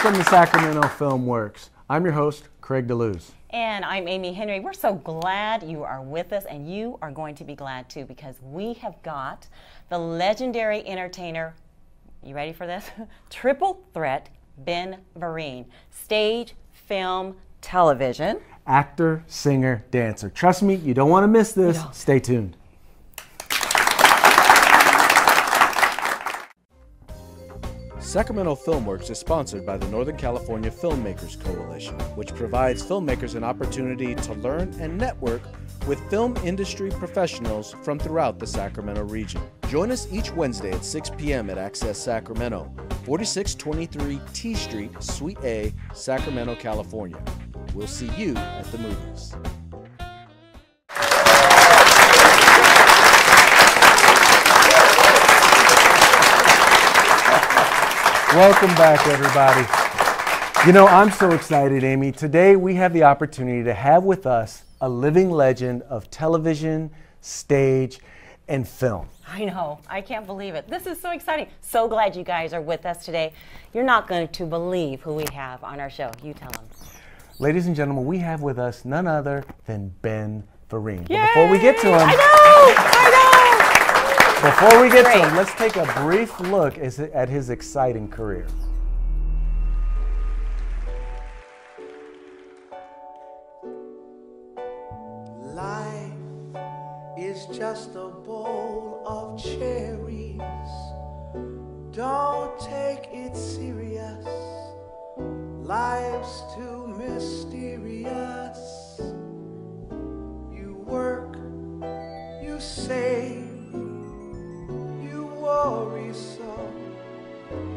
from the Sacramento Film Works. I'm your host, Craig DeLuz. And I'm Amy Henry. We're so glad you are with us, and you are going to be glad too, because we have got the legendary entertainer, you ready for this? Triple threat, Ben Vereen. Stage, film, television. Actor, singer, dancer. Trust me, you don't want to miss this. No. Stay tuned. Sacramento Film Works is sponsored by the Northern California Filmmakers Coalition, which provides filmmakers an opportunity to learn and network with film industry professionals from throughout the Sacramento region. Join us each Wednesday at 6 p.m. at Access Sacramento, 4623 T Street, Suite A, Sacramento, California. We'll see you at the movies. Welcome back, everybody. You know, I'm so excited, Amy. Today we have the opportunity to have with us a living legend of television, stage, and film. I know. I can't believe it. This is so exciting. So glad you guys are with us today. You're not going to believe who we have on our show. You tell them. Ladies and gentlemen, we have with us none other than Ben Vereen. Yay! But before we get to him, I know! Before we get to him, let's take a brief look at his exciting career. Life is just a bowl of cherries. Don't take it serious. Life's too mysterious. You work, you save, you worry so,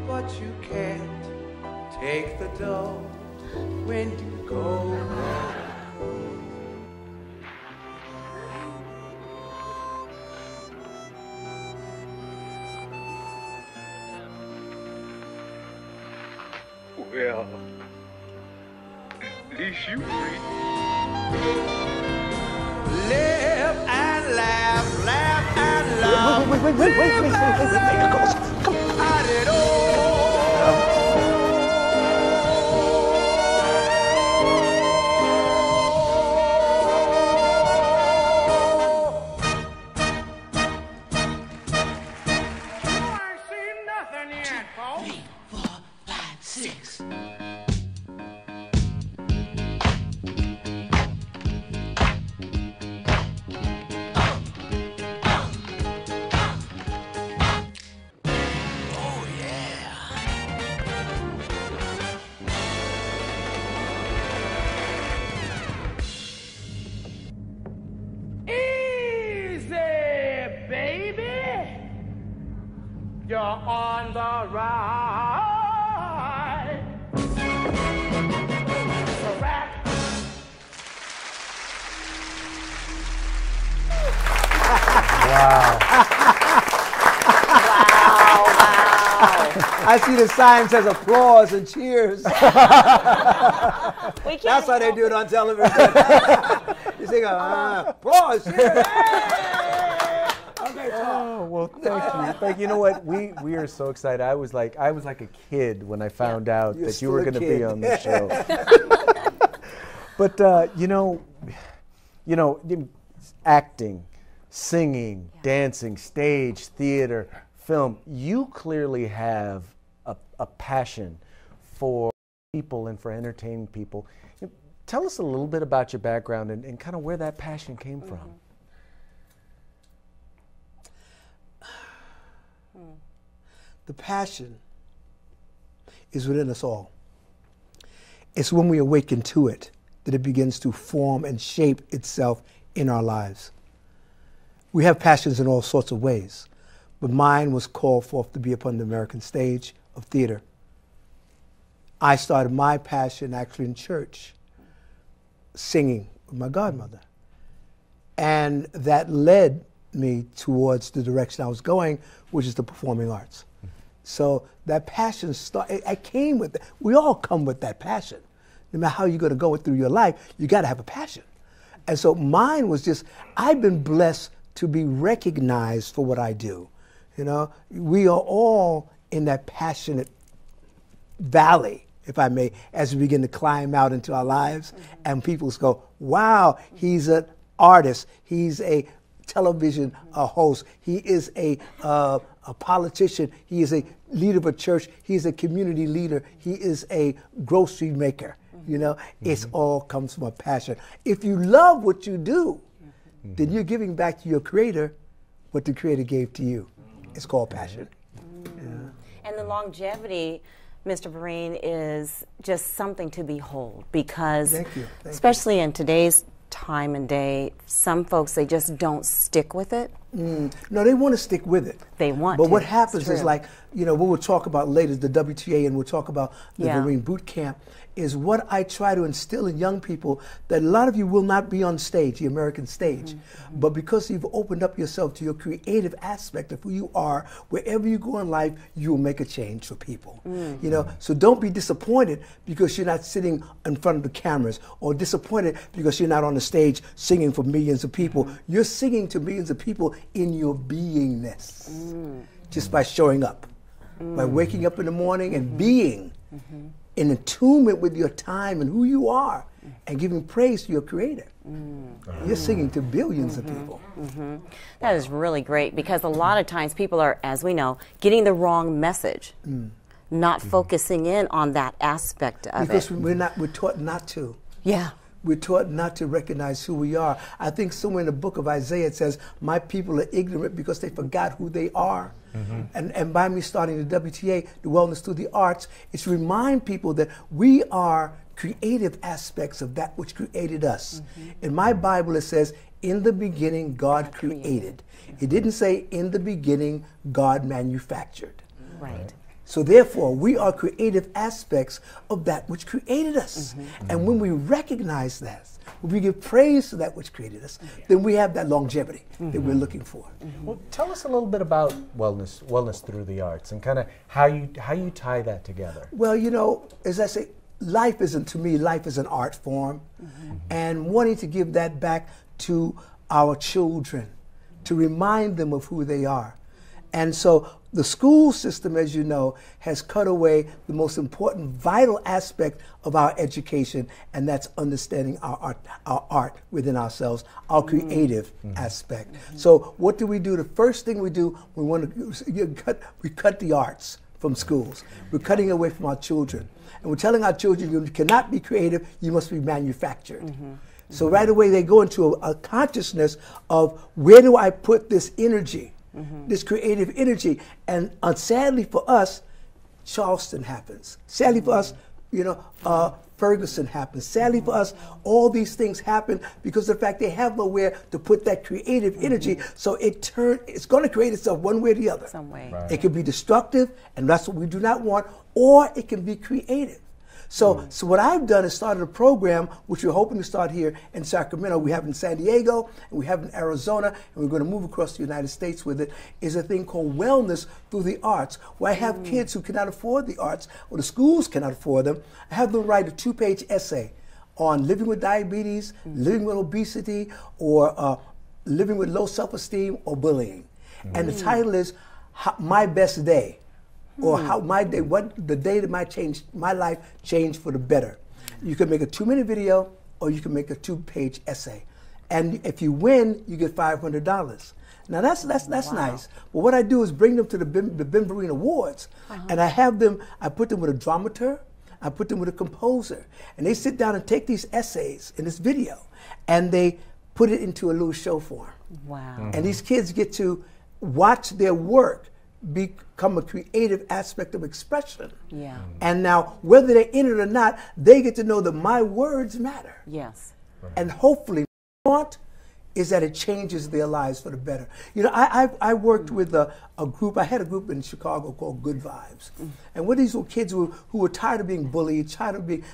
but you can't take the dough when you go home. Well, at least you free. Live and laugh, laugh and love. Wait. Come on. At it all. You ain't seen nothing yet, folks. 3, 4, 5, 6. You're on the ride. Wow. I see the sign says applause and cheers. That's how they do it on television. You sing applause, cheers. Oh, well, thank you. You know what? We are so excited. I was like a kid when I found out that you were going to be on the show. But you know, acting, singing, dancing, stage, theater, film. You clearly have a passion for people and for entertaining people. Tell us a little bit about your background and kind of where that passion came from. The passion is within us all. It's when we awaken to it that it begins to form and shape itself in our lives. We have passions in all sorts of ways, but mine was called forth to be upon the American stage of theater. I started my passion actually in church, singing with my godmother. And that led me towards the direction I was going, which is the performing arts. So that passion I came with that. We all come with that passion. No matter how you're going to go through your life, you got to have a passion. And so mine was just, I've been blessed to be recognized for what I do. You know, we are all in that passionate valley, if I may, as we begin to climb out into our lives, and people go, wow, he's an artist, he's a television host, he is a politician, he is a leader of a church, he is a community leader, he is a grocery maker. You know, it's all comes from a passion. If you love what you do, then you're giving back to your Creator what the Creator gave to you. It's called passion. And the longevity, Mr. Vereen, is just something to behold, because Thank you. especially in today's time and day, some folks, they just don't stick with it. No, they want to stick with it. They want But to. what happens It's is, true. like, you know, what we'll talk about later is the WTA, and we'll talk about the Yeah. Vereen Boot Camp, is what I try to instill in young people, that a lot of you will not be on stage, the American stage. But because you've opened up yourself to your creative aspect of who you are, wherever you go in life, you will make a change for people. You know, so don't be disappointed because you're not sitting in front of the cameras, or disappointed because you're not on the stage singing for millions of people. You're singing to millions of people in your beingness, just by showing up, by waking up in the morning and being in attunement with your time and who you are, and giving praise to your Creator. You're singing to billions of people. That is really great, because a lot of times people are, as we know, getting the wrong message, not focusing in on that aspect of Because it. we're taught not to. Yeah. We're taught not to recognize who we are. I think somewhere in the book of Isaiah it says, my people are ignorant because they forgot who they are. And by me starting the WTA, the Wellness Through the Arts, it's to remind people that we are creative aspects of that which created us. In my Bible it says, in the beginning God created. It didn't say, in the beginning God manufactured. Right. So therefore, we are creative aspects of that which created us. And when we recognize that, when we give praise to that which created us, then we have that longevity that we're looking for. Well, tell us a little bit about wellness through the arts, and kind of how you tie that together. Well, you know, as I say, life isn't, to me, life is an art form. And wanting to give that back to our children, to remind them of who they are. And so the school system, as you know, has cut away the most important, vital aspect of our education, and that's understanding our art within ourselves, our creative aspect. So what do? The first thing we do, we cut the arts from schools. We're cutting away from our children. And we're telling our children, you cannot be creative, you must be manufactured. So right away they go into a consciousness of, where do I put this energy? This creative energy. And sadly for us, Charleston happens. Sadly for us, you know, Ferguson happens. Sadly for us, all these things happen because of the fact they have nowhere to put that creative energy. So it's going to create itself one way or the other. Some way. It can be destructive, and that's what we do not want, or it can be creative. So what I've done is started a program which we're hoping to start here in Sacramento. We have in San Diego, and we have in Arizona, and we're going to move across the United States with it, is a thing called Wellness Through the Arts, where I have kids who cannot afford the arts, or the schools cannot afford them. I have them write a 2-page essay on living with diabetes, living with obesity, or living with low self-esteem or bullying. And the title is My Best Day. Or how the day that my life changed for the better. You can make a 2-minute video, or you can make a 2-page essay. And if you win, you get $500. Now that's nice. But what I do is bring them to the Ben Vereen Awards, and I put them with a dramaturg, I put them with a composer, and they sit down and take these essays in this video, and they put it into a little show form. Wow. And these kids get to watch their work become a creative aspect of expression. Yeah. And now, whether they're in it or not, they get to know that my words matter. Yes. And hopefully, what I want is that it changes their lives for the better. You know, I worked with a group. I had a group in Chicago called Good Vibes. And what these were kids who were tired of being bullied,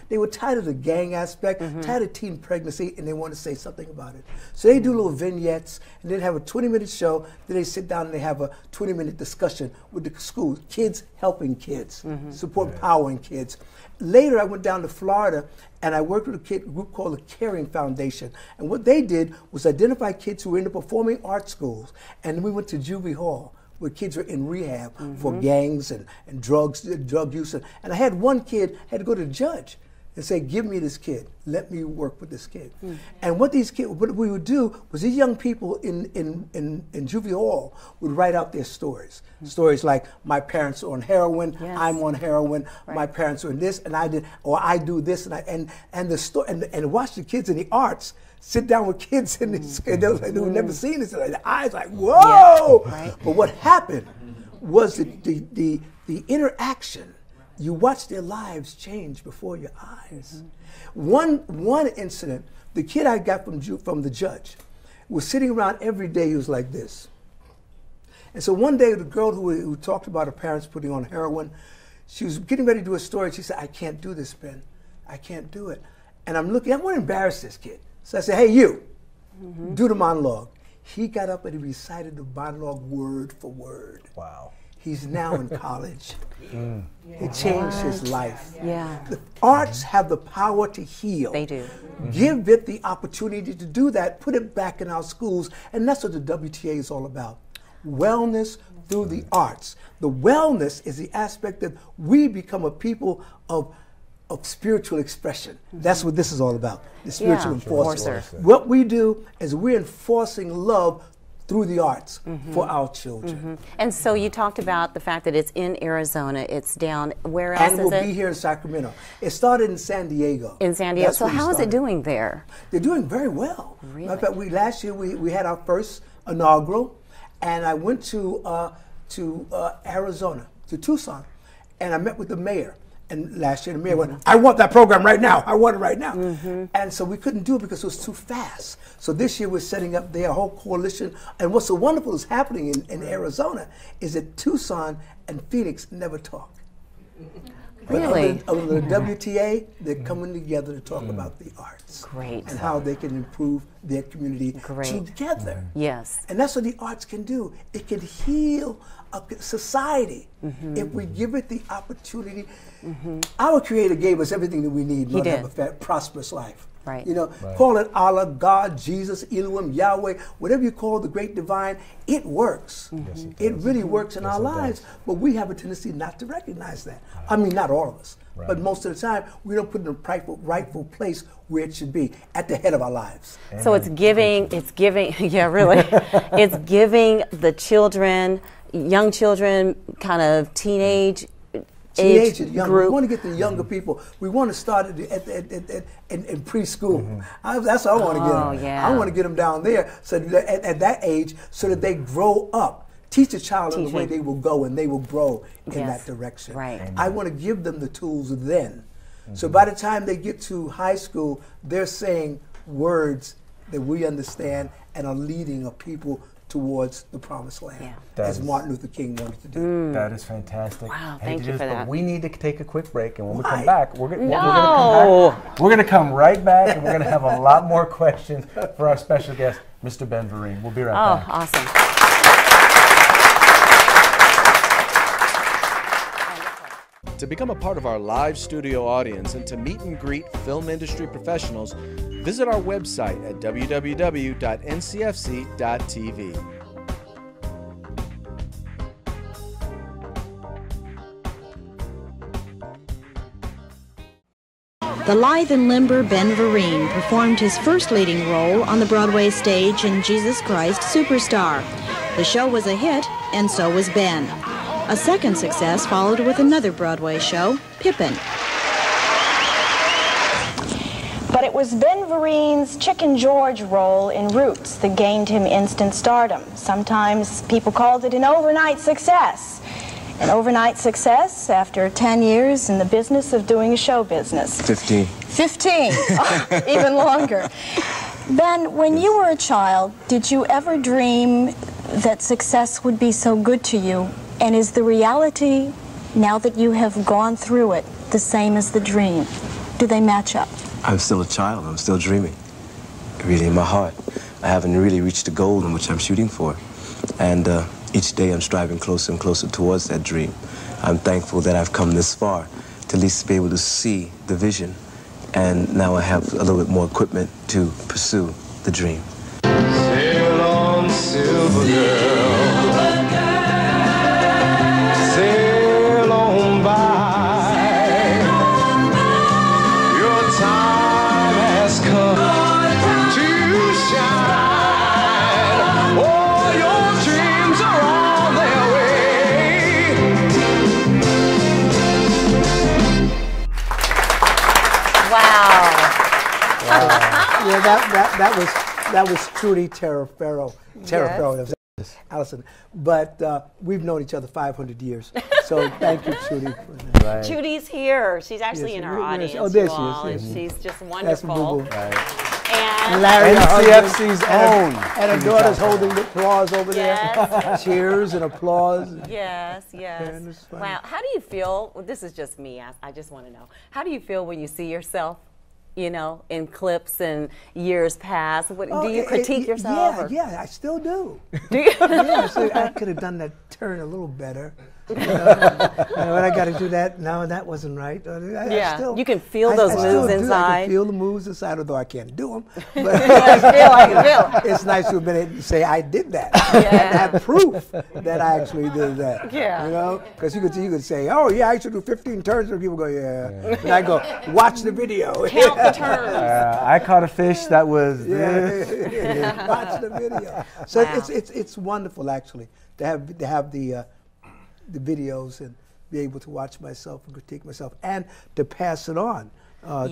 they were tired of the gang aspect, tired of teen pregnancy, and they wanted to say something about it. So they do little vignettes, and then have a 20-minute show, then they sit down and they have a 20-minute discussion with the school, kids helping kids, support empowering kids. Later, I went down to Florida, and I worked with a group called the Caring Foundation. And what they did was identify kids who were in the performing arts schools. And we went to Juvie Hall, where kids are in rehab for gangs and drug use. And I had one kid had to go to the judge and say, give me this kid, let me work with this kid. And what we would do was these young people in juvenile hall would write out their stories. Stories like, my parents are on heroin, I'm on heroin, my parents are in this, and I did, or I do this, and the story, and watch the kids in the arts sit down with kids in this, and they would never seen this, and the eyes like, whoa! Yeah, right. But what happened was the interaction. You watch their lives change before your eyes. One incident, the kid I got from the judge was sitting around every day. He was like this. And so one day, the girl who talked about her parents putting on heroin, she was getting ready to do a story. She said, I can't do this, Ben. I can't do it. And I'm looking, I want to embarrass this kid. So I said, hey, you, do the monologue. He got up and he recited the monologue word for word. Wow. He's now in college. It changed his life. Yeah. The arts have the power to heal. They do. Give it the opportunity to do that, put it back in our schools, and that's what the WTA is all about. Wellness through the arts. The wellness is the aspect that we become a people of spiritual expression. That's what this is all about, the spiritual enforcement. What we do is we're enforcing love through the arts for our children. And so you talked about the fact that it's in Arizona, it's down, where else is it? And we'll be here in Sacramento. It started in San Diego. In San Diego. So how is it doing there? They're doing very well. Really? In fact, last year we had our first inaugural, and I went to Arizona, to Tucson, and I met with the mayor. And last year the mayor went, I want that program right now. I want it right now. And so we couldn't do it because it was too fast. So this year we're setting up their whole coalition. And what's so wonderful is happening in Arizona is that Tucson and Phoenix never talk. Really? Under the WTA, they're coming together to talk about the arts. Great. And how they can improve their community together. Yes. And that's what the arts can do. It can heal a society if we give it the opportunity. Our Creator gave us everything that we need to have a prosperous life. Right. You know, call it Allah, God, Jesus, Elohim, Yahweh, whatever you call the great divine, it works. Yes, it really works in our lives, but we have a tendency not to recognize that. I mean, not all of us, but most of the time, we don't put it in a rightful place where it should be, at the head of our lives. So it's giving, yeah, really, it's giving the children, young children, kind of teenage and young. We want to get the younger people. We want to start in preschool. That's what I want to get them. I want to get them down there so that at that age, so that they grow up. Teach a child in the way they will go, and they will grow in that direction. Right. I want to give them the tools then. So by the time they get to high school, they're saying words that we understand and are leading a people towards the promised land, as Martin Luther King wanted to do. That is fantastic. Wow, thank you for that. But we need to take a quick break, and when we come back, we're going to come right back, and we're going to have a lot more questions for our special guest, Mr. Ben Vereen. We'll be right back. Oh, awesome. To become a part of our live studio audience and to meet and greet film industry professionals, visit our website at www.ncfc.tv. The lithe and limber Ben Vereen performed his first leading role on the Broadway stage in Jesus Christ Superstar. The show was a hit, and so was Ben. A second success followed with another Broadway show, Pippin. But it was Ben Vereen's Chicken George role in Roots that gained him instant stardom. Sometimes people called it an overnight success. An overnight success after 10 years in the business of doing show business. 15. 15, even longer. Ben, when you were a child, did you ever dream that success would be so good to you? And is the reality, now that you have gone through it, the same as the dream? Do they match up? I'm still a child. I'm still dreaming. Really, in my heart. I haven't really reached the goal in which I'm shooting for. And each day I'm striving closer and closer towards that dream. I'm thankful that I've come this far to at least be able to see the vision. And now I have a little bit more equipment to pursue the dream. Sail on, silver girl. that was Trudy Terraferro. Terraferro. That was Allison. But we've known each other 500 years. So thank you, Trudy. For that. Right. Trudy's here. She's actually in our audience. Oh, there she is. She's just wonderful. And Larry, NCFC's own. And her daughter's holding the applause over yes. there. Cheers and applause. Yes, yes. Wow. How do you feel? Well, this is just me. I just want to know. How do you feel when you see yourself, you know, in clips and years past? What, do you critique yourself? Yeah, I still do. Do you? Yeah, so I could have done that turn a little better. You know, I got to do that. No, that wasn't right. You can feel those moves inside. I can feel the moves inside, although I can't do them. But I can feel it. It's nice to have been able to say I did that. And have proof that I actually did that. Yeah. You know, because you could say, oh yeah, I should do 15 turns, and people go, yeah. And I go, watch the video. Count the turns. I caught a fish that was watch the video. So it's wonderful actually to have the videos and be able to watch myself and critique myself and to pass it on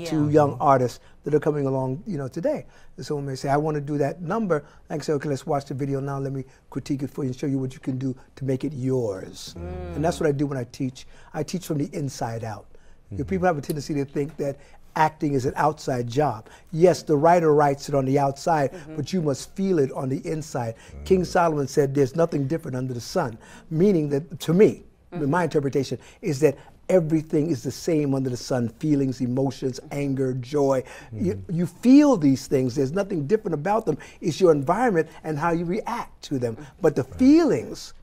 to young artists that are coming along, you know, today. And someone may say, I want to do that number. I can say, okay, let's watch the video now. Let me critique it for you and show you what you can do to make it yours. And that's what I do when I teach. I teach from the inside out. You know, people have a tendency to think that acting is an outside job. Yes, the writer writes it on the outside, but you must feel it on the inside. King Solomon said there's nothing different under the sun, meaning that, to me, my interpretation is that everything is the same under the sun. Feelings, emotions, anger, joy. You feel these things. There's nothing different about them. It's your environment and how you react to them. But the feelings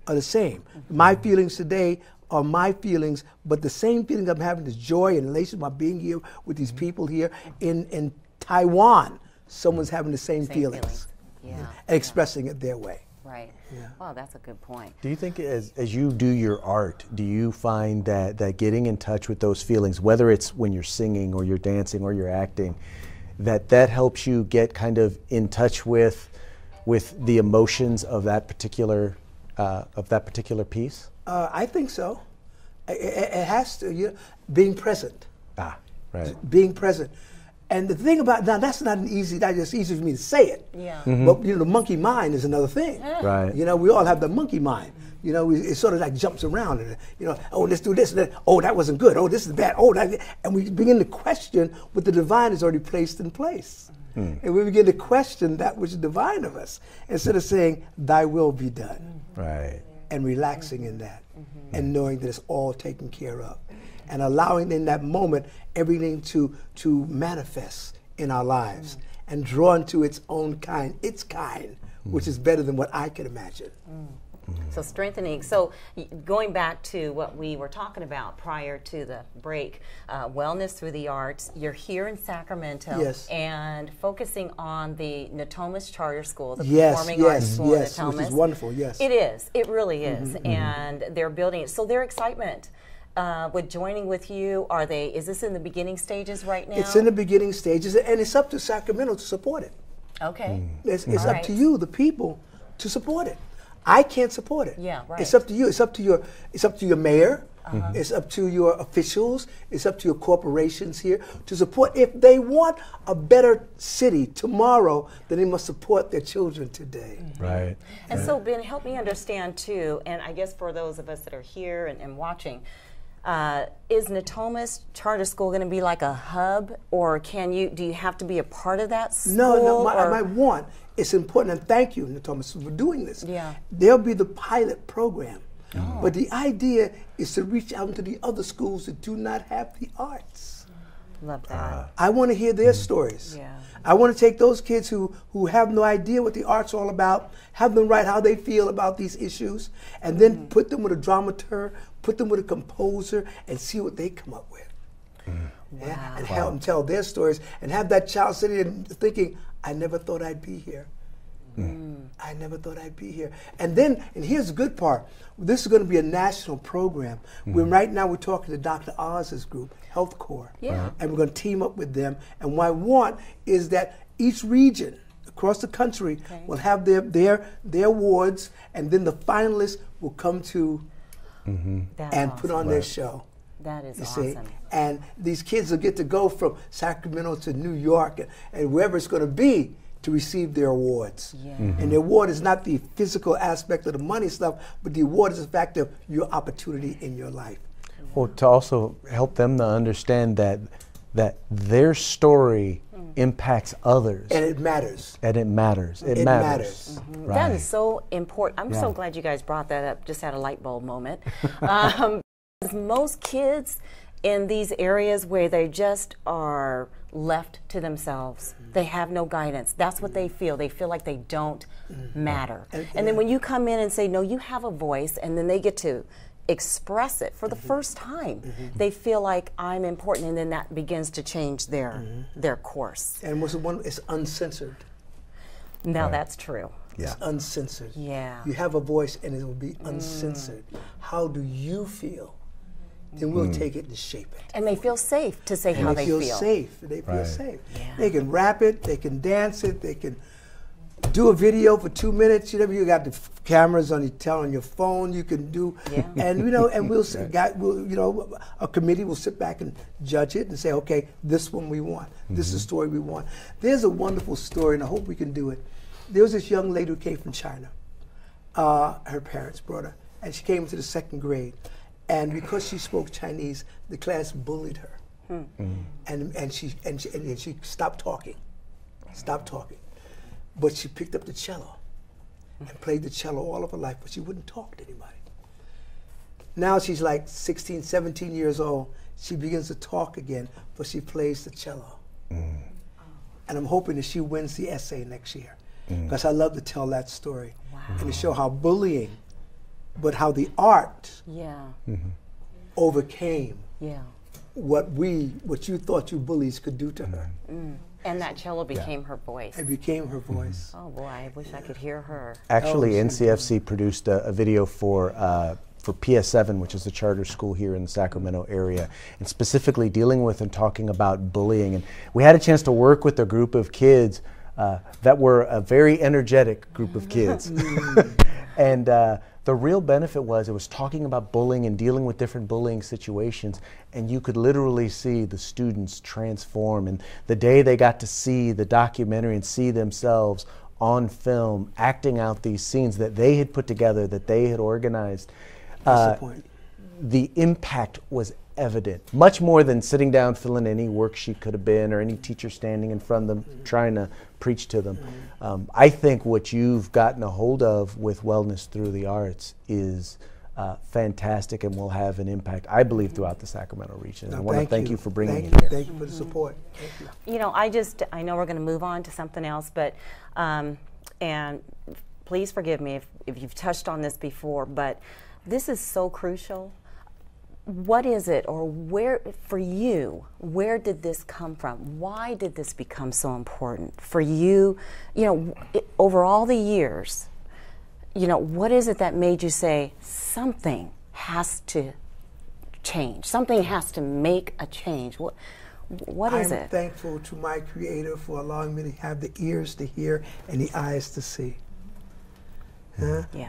are the same. My feelings today are my feelings, but the same feeling I'm having is joy and elation by being here with these people here in Taiwan. Someone's having the same feelings. And expressing it their way. Right. Yeah. Wow, that's a good point. Do you think as you do your art, do you find that getting in touch with those feelings, whether it's when you're singing or you're dancing or you're acting, that helps you get kind of in touch with the emotions of that particular piece? I think so. It has to. You know, being present. Right. Being present. And the thing about now, that's just easy for me to say it. Yeah. But you know, the monkey mind is another thing. Right. You know, we all have the monkey mind. You know, it sort of like jumps around. And, you know, oh, let's do this. And that. Oh, that wasn't good. Oh, this is bad. Oh, that. And we begin to question what the divine has already placed in place. And we begin to question that which is divine of us instead of saying, "Thy will be done." Right. And relaxing in that, and knowing that it's all taken care of, and allowing in that moment everything to manifest in our lives and drawn to its own kind, which is better than what I could imagine. So strengthening. So going back to what we were talking about prior to the break, wellness through the arts. You're here in Sacramento, and focusing on the Natomas Charter School, the Performing Arts School in Natomas. Which is wonderful. Yes, it is. It really is, and they're building it. So their excitement with joining with you, is this in the beginning stages right now? It's in the beginning stages, and it's up to Sacramento to support it. Okay. It's up to you, the people, to support it. I can't support it. Yeah, right. It's up to you. It's up to your mayor. It's up to your officials. It's up to your corporations here to support. If they want a better city tomorrow, then they must support their children today. Right. And so, Ben, help me understand too, and I guess for those of us that are here and watching, is Natomas Charter School going to be like a hub, or do you have to be a part of that school? No, it's important, and thank you, Natomas, for doing this. Yeah. There'll be the pilot program. But the idea is to reach out into the other schools that do not have the arts. Love that. I want to hear their stories. Yeah. I want to take those kids who have no idea what the art's all about, have them write how they feel about these issues, and then put them with a dramaturg, put them with a composer, and see what they come up with. Yeah, and have them tell their stories, and have that child sitting and thinking, I never thought I'd be here. I never thought I'd be here. And here's the good part. This is going to be a national program. Right now we're talking to Dr. Oz's group, Health Corps. Yeah. And we're going to team up with them. And what I want is that each region across the country will have their awards, and then the finalists will come to and put on their show. That is you awesome. see, and these kids will get to go from Sacramento to New York and wherever it's going to be to receive their awards. Yeah. And the award is not the physical aspect of the money stuff, but the award is the fact of your opportunity in your life. Well, to also help them to understand that their story impacts others. And it matters. And it matters. It matters. Mm-hmm. Right. That is so important. I'm so glad you guys brought that up. Just had a light bulb moment. Most kids in these areas where they just are left to themselves, they have no guidance. That's what they feel. They feel like they don't matter. And then when you come in and say, no, you have a voice, and then they get to express it for the first time, they feel like I'm important, and then that begins to change their course. And what's the one? It's uncensored. Now that's true. It's uncensored. Yeah. You have a voice, and it will be uncensored. How do you feel? Then we'll take it and shape it. And they feel safe to say how they feel. They feel safe. They feel safe. Yeah. They can rap it. They can dance it. They can do a video for 2 minutes. You know, you got the cameras on your phone. You can do, and you know, and we'll you know, a committee will sit back and judge it and say, okay, this one we want. This is the story we want. There's a wonderful story, and I hope we can do it. There was this young lady who came from China. Her parents brought her, and she came into the 2nd grade. And because she spoke Chinese, the class bullied her, and she stopped talking, But she picked up the cello and played the cello all of her life, but she wouldn't talk to anybody. Now she's like 16, 17 years old. She begins to talk again, but she plays the cello. And I'm hoping that she wins the essay next year, because I love to tell that story and to show how bullying, but how the art overcame what you thought you bullies could do to her. And that cello became her voice. It became her voice. Oh boy, I wish I could hear her. Actually, NCFC produced a video for PS7, which is the charter school here in the Sacramento area, and specifically dealing with and talking about bullying. And we had a chance to work with a group of kids that were a very energetic group of kids. And the real benefit was it was talking about bullying and dealing with different bullying situations, and you could literally see the students transform. And the day they got to see the documentary and see themselves on film acting out these scenes that they had put together, that they had organized, the impact was evident, much more than sitting down filling any worksheet could have been, or any teacher standing in front of them trying to preach to them. I think what you've gotten a hold of with Wellness Through the Arts is fantastic, and will have an impact, I believe, throughout the Sacramento region. And I want to thank you for bringing it here. Thank you for the support. Thank you. You know, I know we're going to move on to something else, but and please forgive me if you've touched on this before, but this is so crucial. What is it, or where, for you, where did this come from? Why did this become so important for you? You know, over all the years, you know, what is it that made you say something has to change? Something has to make a change. What is it? I'm thankful to my Creator for allowing me to have the ears to hear and the eyes to see.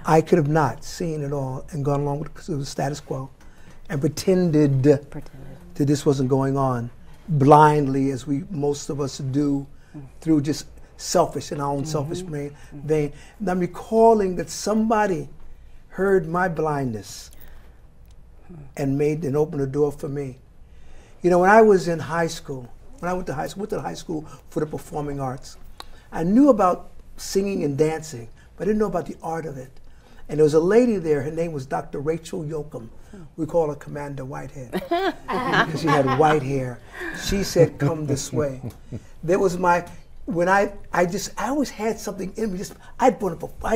I could have not seen it all and gone along with the status quo and pretended that this wasn't going on blindly, as most of us do, through just selfish, in our own selfish vein. And I'm recalling that somebody heard my blindness and opened a door for me. You know, when I was in high school, when I went to high school for the performing arts, I knew about singing and dancing, but I didn't know about the art of it. And there was a lady there, her name was Dr. Rachel Yoakum. We call her Commander Whitehead, because she had white hair. She said, come this way. There was I always had something in me. I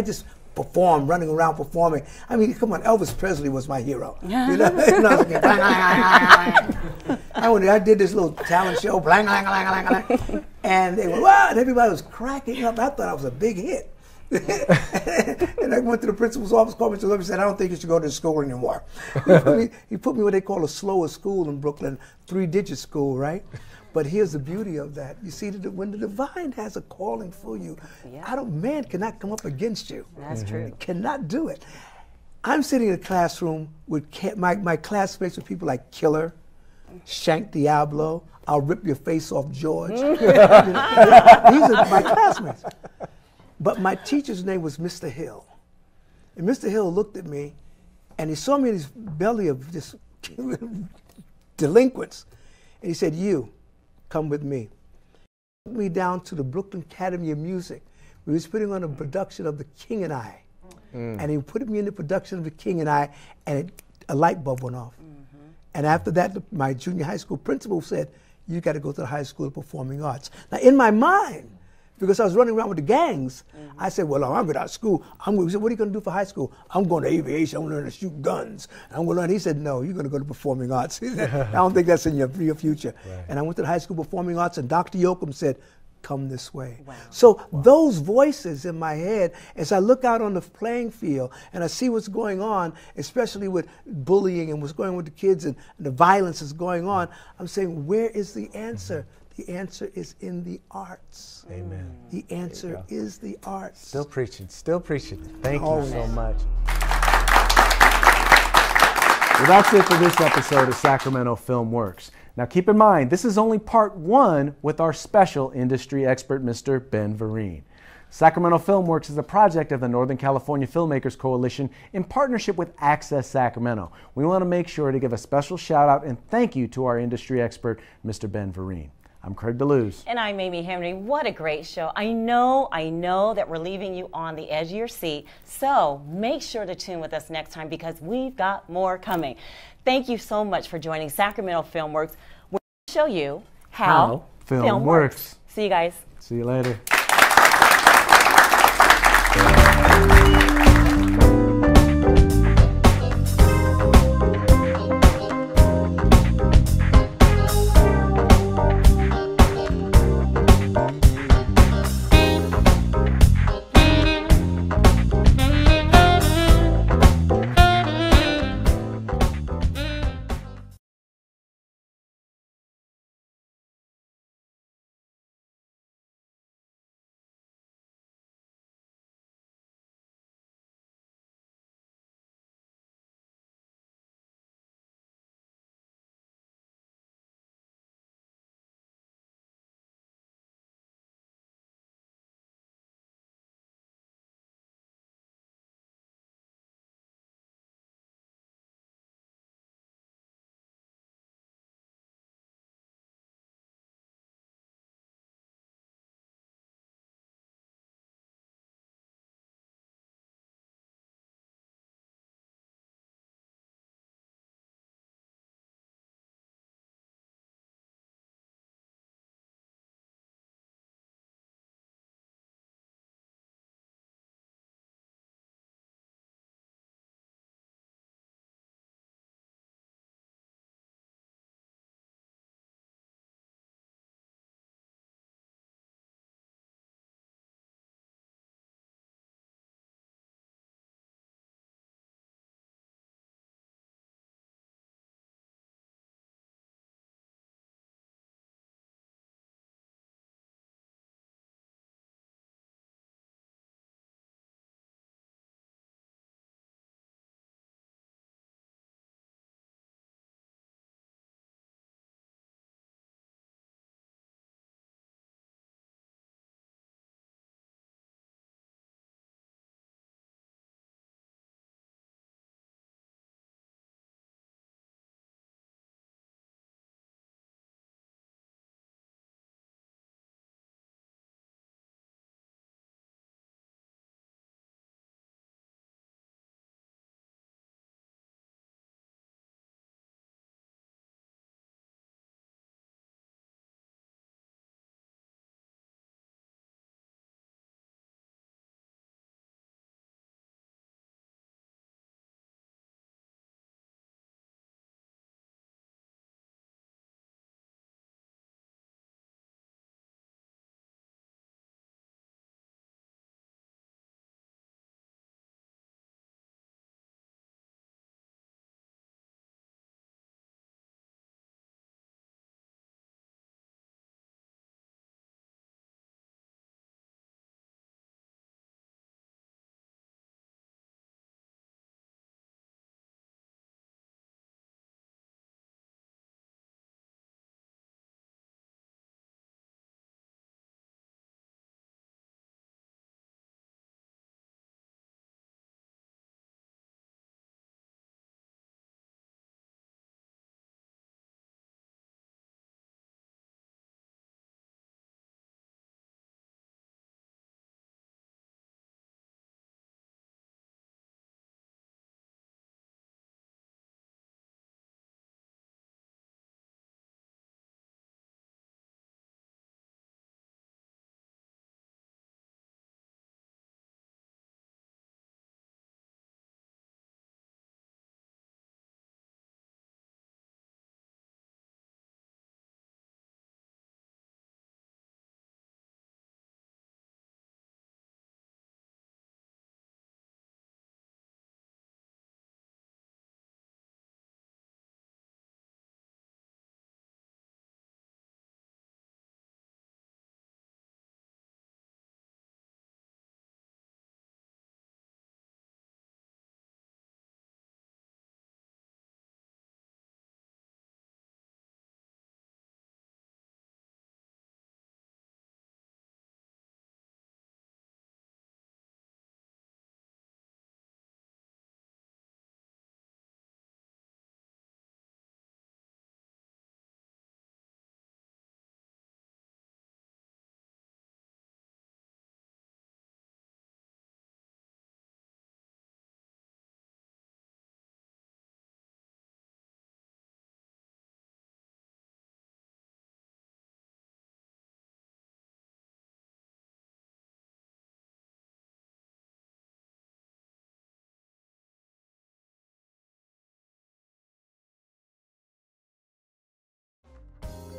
just performed, running around performing. I mean, come on, Elvis Presley was my hero. You know? I did this little talent show, and they were, wow, and everybody was cracking up. I thought I was a big hit. And I went to the principal's office, called me to and said, I don't think you should go to school anymore. He put me what they call a slower school in Brooklyn, 3-digit school, right? But here's the beauty of that. You see, when the divine has a calling for you, man cannot come up against you. That's true. Cannot do it. I'm sitting in a classroom with my classmates with people like Killer, Shank Diablo, I'll rip your face off, George. You know, these are my classmates. But my teacher's name was Mr. Hill. And Mr. Hill looked at me and he saw me in his belly of just delinquents. And he said, "You, come with me." He took me down to the Brooklyn Academy of Music. We was putting on a production of The King and I. And he put me in the production of The King and I, and a light bulb went off. And after that, my junior high school principal said, "You got to go to the High School of Performing Arts." Now, in my mind, because I was running around with the gangs, I said, "Well, I'm going to school. He said, "What are you going to do for high school?" "I'm going to aviation. I'm going to learn to shoot guns. I'm going to learn." He said, "No, you're going to go to performing arts." He said, "I don't think that's in your future." Right. And I went to the High School of Performing Arts, and Dr. Yoakum said, "Come this way." Wow. So those voices in my head, as I look out on the playing field and I see what's going on, especially with bullying and what's going on with the kids and the violence is going on, I'm saying, where is the answer? The answer is in the arts. Amen. The answer is the arts. Still preaching, still preaching. Thank you so much. Well, that's it for this episode of Sacramento Film Works. Now keep in mind, this is only part one with our special industry expert, Mr. Ben Vereen. Sacramento Film Works is a project of the Northern California Filmmakers Coalition in partnership with Access Sacramento. We want to make sure to give a special shout out and thank you to our industry expert, Mr. Ben Vereen. I'm Craig DeLuz. And I'm Amy Henry. What a great show. I know that we're leaving you on the edge of your seat. So make sure to tune with us next time because we've got more coming. Thank you so much for joining Sacramento Film Works. We're going to show you how film works. See you guys. See you later.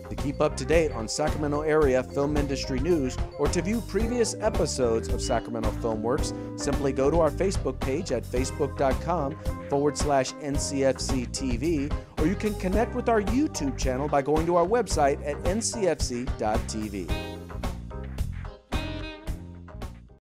To keep up to date on Sacramento area film industry news or to view previous episodes of Sacramento Film Works, simply go to our Facebook page at facebook.com/NCFC-TV, or you can connect with our YouTube channel by going to our website at ncfc.tv.